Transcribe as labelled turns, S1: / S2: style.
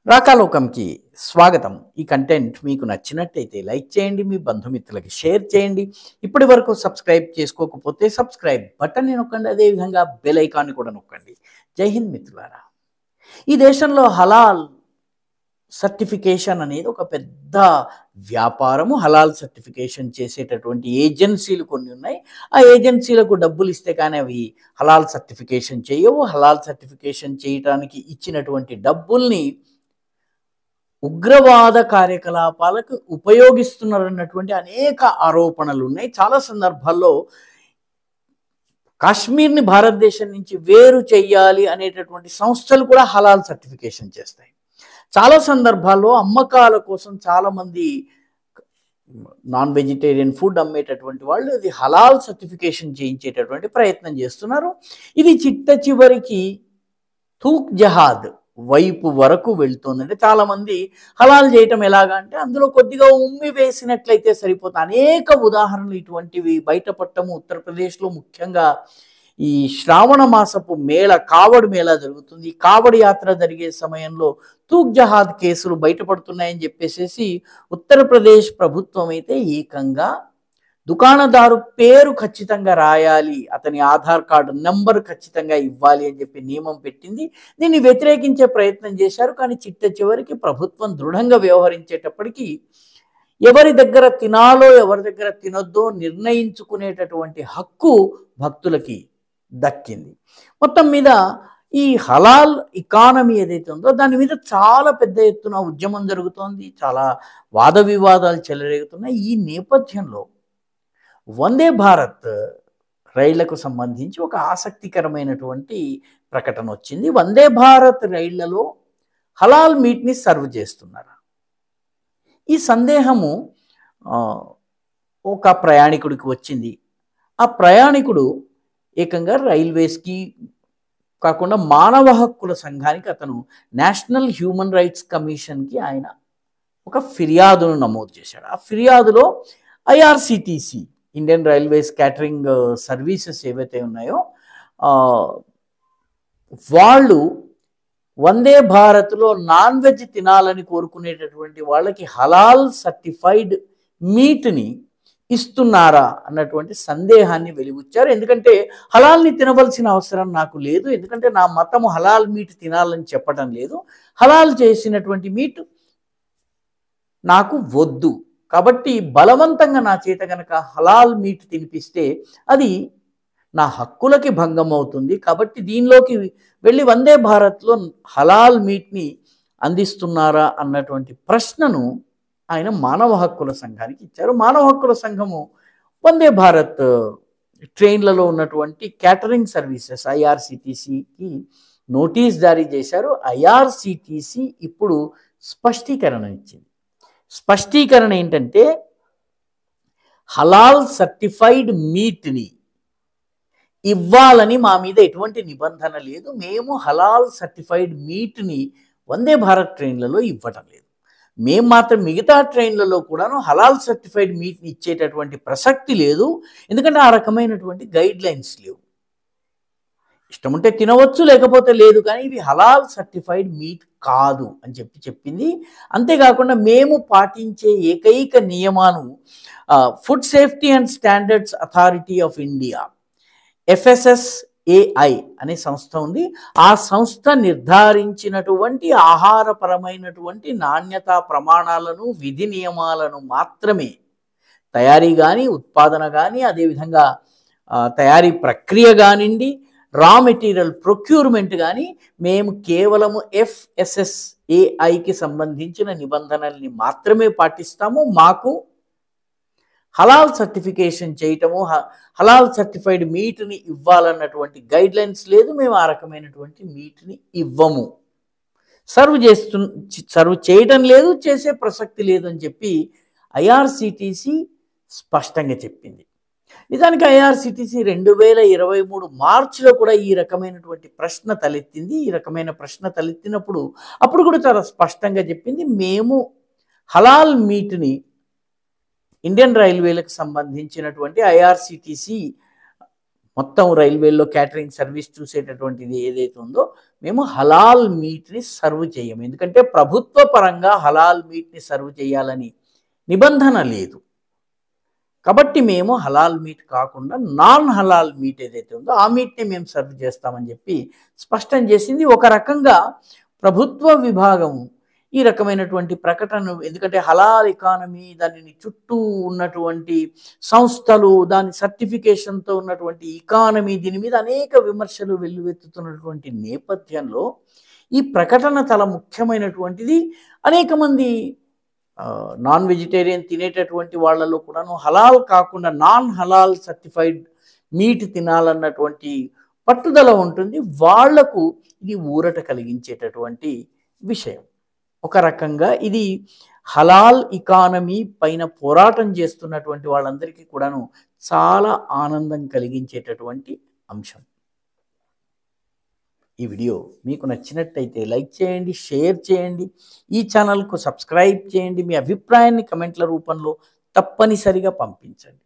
S1: రాకాలోకంకి స్వాగతం. ఈ కంటెంట్ మీకు నచ్చినట్టయితే లైక్ చేయండి, మీ బంధుమిత్రులకి షేర్ చేయండి. ఇప్పటి వరకు సబ్స్క్రైబ్ చేసుకోకపోతే సబ్స్క్రైబ్ బటన్ని నొక్కండి, అదేవిధంగా బెల్ ఐకాన్ని కూడా నొక్కండి. జై హింద్ మిత్రులారా. ఈ దేశంలో హలాల్ సర్టిఫికేషన్ అనేది ఒక పెద్ద వ్యాపారము. హలాల్ సర్టిఫికేషన్ చేసేటటువంటి ఏజెన్సీలు కొన్ని ఉన్నాయి. ఆ ఏజెన్సీలకు డబ్బులు ఇస్తే కానీ అవి హలాల్ సర్టిఫికేషన్ చేయవు. హలాల్ సర్టిఫికేషన్ చేయడానికి ఇచ్చినటువంటి డబ్బుల్ని ఉగ్రవాద కార్యకలాపాలకు ఉపయోగిస్తున్నారన్నటువంటి అనేక ఆరోపణలు ఉన్నాయి. చాలా సందర్భాల్లో కాశ్మీర్ని భారతదేశం నుంచి వేరు చేయాలి అనేటటువంటి సంస్థలు కూడా హలాల్ సర్టిఫికేషన్ చేస్తాయి. చాలా సందర్భాల్లో అమ్మకాల కోసం చాలామంది నాన్ వెజిటేరియన్ ఫుడ్ అమ్మేటటువంటి వాళ్ళు ఇది హలాల్ సర్టిఫికేషన్ చేయించేటటువంటి ప్రయత్నం చేస్తున్నారు. ఇది చిట్ట చివరికి తూక్ జహాద్ వైపు వరకు వెళ్తుంది. అంటే చాలామంది హలాల్ చేయటం ఎలాగా అంటే అందులో కొద్దిగా ఉమ్మి వేసినట్లయితే సరిపోతుంది. అనేక ఉదాహరణలు ఇటువంటివి బయటపడటము. ఉత్తరప్రదేశ్లో ముఖ్యంగా ఈ శ్రావణ మాసపు మేళ, కావడి మేళ జరుగుతుంది. ఈ కావడి యాత్ర జరిగే సమయంలో తూక్ జహాద్ కేసులు బయటపడుతున్నాయని చెప్పేసి ఉత్తరప్రదేశ్ ప్రభుత్వం అయితే ఏకంగా దుకాణదారు పేరు ఖచ్చితంగా రాయాలి, అతని ఆధార్ కార్డు నెంబర్ ఖచ్చితంగా ఇవ్వాలి అని చెప్పి నియమం పెట్టింది. దీన్ని వ్యతిరేకించే ప్రయత్నం చేశారు. కానీ చిట్ట చివరికి ప్రభుత్వం దృఢంగా వ్యవహరించేటప్పటికీ ఎవరి దగ్గర తినాలో ఎవరి దగ్గర తినొద్దో నిర్ణయించుకునేటటువంటి హక్కు భక్తులకి దక్కింది. మొత్తం మీద ఈ హలాల్ ఎకానమీ ఏదైతే ఉందో దాని మీద చాలా పెద్ద ఎత్తున ఉద్యమం జరుగుతోంది. చాలా వాద వివాదాలు చెలరేగుతున్నాయి. ఈ నేపథ్యంలో వందే భారత్ రైళ్లకు సంబంధించి ఒక ఆసక్తికరమైనటువంటి ప్రకటన వచ్చింది. వందే భారత్ రైళ్లలో హలాల్ మీట్ని సర్వ్ చేస్తున్నారా? ఈ సందేహము ఒక ప్రయాణికుడికి వచ్చింది. ఆ ప్రయాణికుడు ఏకంగా రైల్వేస్కి కాకుండా మానవ హక్కుల సంఘానికి, అతను నేషనల్ హ్యూమన్ రైట్స్ కమిషన్కి ఆయన ఒక ఫిర్యాదును నమోదు చేశాడు. ఆ ఫిర్యాదులో IRCTC, Indian railways catering services ఏవైతే ఉన్నాయో వాళ్ళు వందే భారత్లో నాన్ వెజ్ తినాలని కోరుకునేటటువంటి వాళ్ళకి హలాల్ సర్టిఫైడ్ మీట్ని ఇస్తున్నారా అన్నటువంటి సందేహాన్ని వెలిబుచ్చారు. ఎందుకంటే హలాల్ని తినవలసిన అవసరం నాకు లేదు, ఎందుకంటే నా మతము హలాల్ మీట్ తినాలని చెప్పడం లేదు, హలాల్ చేసినటువంటి మీట్ నాకు వద్దు, కాబట్టి బలవంతంగా నా చేత కనుక హలాల్ మీట్ తినిపిస్తే అది నా హక్కులకి భంగం అవుతుంది. కాబట్టి దీనిలోకి వెళ్ళి వందే భారత్లో హలాల్ మీట్ని అందిస్తున్నారా అన్నటువంటి ప్రశ్నను ఆయన మానవ హక్కుల సంఘానికి ఇచ్చారు. మానవ హక్కుల సంఘము వందే భారత్ ట్రైన్లలో ఉన్నటువంటి క్యాటరింగ్ సర్వీసెస్ ఐఆర్సిటిసికి నోటీస్ జారీ చేశారు. ఐఆర్సిటిసి ఇప్పుడు స్పష్టీకరణ ఇచ్చింది. స్పష్టీకరణ ఏంటంటే హలాల్ సర్టిఫైడ్ మీట్ని ఇవ్వాలని మా మీద ఎటువంటి నిబంధన లేదు. మేము హలాల్ సర్టిఫైడ్ మీట్ని వందే భారత్ ట్రైన్లలో ఇవ్వటం లేదు. మేము మాత్రం మిగతా ట్రైన్లలో కూడాను హలాల్ సర్టిఫైడ్ మీట్ని ఇచ్చేటటువంటి ప్రసక్తి లేదు. ఎందుకంటే ఆ రకమైనటువంటి గైడ్ లైన్స్ లేవు. ఇష్టం ఉంటే తినవచ్చు, లేకపోతే లేదు, కానీ ఇవి హలాల్ సర్టిఫైడ్ మీట్ కాదు అని చెప్పింది. అంతేకాకుండా మేము పాటించే ఏకైక నియమాలు food safety and standards authority of India, FSSAI అనే సంస్థ ఉంది. ఆ సంస్థ నిర్ధారించినటువంటి ఆహారపరమైనటువంటి నాణ్యతా ప్రమాణాలను, విధి నియమాలను మాత్రమే తయారీ కానీ, ఉత్పాదన కానీ, అదేవిధంగా తయారీ ప్రక్రియ కానివ్వండి, రా మెటీరియల్ ప్రొక్యూర్మెంట్ కానీ మేము కేవలము FSSAIకి సంబంధించిన నిబంధనల్ని మాత్రమే పాటిస్తాము. మాకు హలాల్ సర్టిఫికేషన్ చేయటము, హలాల్ సర్టిఫైడ్ మీట్ని ఇవ్వాలన్నటువంటి గైడ్ లైన్స్ లేదు. మేము ఆ రకమైనటువంటి మీట్ని ఇవ్వము, సర్వ్ చేయటం లేదు, చేసే ప్రసక్తి లేదు అని చెప్పి ఐఆర్సిటిసి స్పష్టంగా చెప్పింది. నిజానికి ఐఆర్సిటిసి 2023 మార్చిలో కూడా ఈ రకమైనటువంటి ప్రశ్న తలెత్తింది. ఈ రకమైన ప్రశ్న తలెత్తినప్పుడు అప్పుడు కూడా చాలా స్పష్టంగా చెప్పింది, మేము హలాల్ మీట్ని ఇండియన్ రైల్వేలకు సంబంధించినటువంటి ఐఆర్సిటిసి మొత్తం రైల్వేల్లో క్యాటరింగ్ సర్వీస్ చూసేటటువంటిది ఏదైతే ఉందో మేము హలాల్ మీట్ని సర్వ్ చేయము. ఎందుకంటే ప్రభుత్వ పరంగా హలాల్ మీట్ని సర్వ్ చేయాలని నిబంధన లేదు. కాబట్టి మేము హలాల్ మీట్ కాకుండా నాన్ హలాల్ మీట్ ఏదైతే ఉందో ఆ మీట్ని మేము సర్వ్ చేస్తామని చెప్పి స్పష్టం చేసింది. ఒక రకంగా ప్రభుత్వ విభాగం ఈ రకమైనటువంటి ప్రకటన, ఎందుకంటే హలాల్ ఎకానమీ, దానిని చుట్టూ ఉన్నటువంటి సంస్థలు, దాని సర్టిఫికేషన్తో ఉన్నటువంటి ఎకానమీ, దీని మీద అనేక విమర్శలు వెల్లువెత్తుతున్నటువంటి నేపథ్యంలో ఈ ప్రకటన చాలా ముఖ్యమైనటువంటిది. అనేక మంది నాన్ వెజిటేరియన్ తినేటటువంటి వాళ్ళలో కూడాను హలాల్ కాకుండా నాన్ హలాల్ సర్టిఫైడ్ మీట్ తినాలన్నటువంటి పట్టుదల ఉంటుంది. వాళ్లకు ఇది ఊరట కలిగించేటటువంటి విషయం. ఒక రకంగా ఇది హలాల్ ఎకానమీ పైన పోరాటం చేస్తున్నటువంటి వాళ్ళందరికీ కూడాను చాలా ఆనందం కలిగించేటటువంటి అంశం. ఈ వీడియో మీకు నచ్చినట్టయితే లైక్ చేయండి, షేర్ చేయండి, ఈ ఛానల్కు సబ్స్క్రైబ్ చేయండి. మీ అభిప్రాయాన్ని కమెంట్ల రూపంలో తప్పనిసరిగా పంపించండి.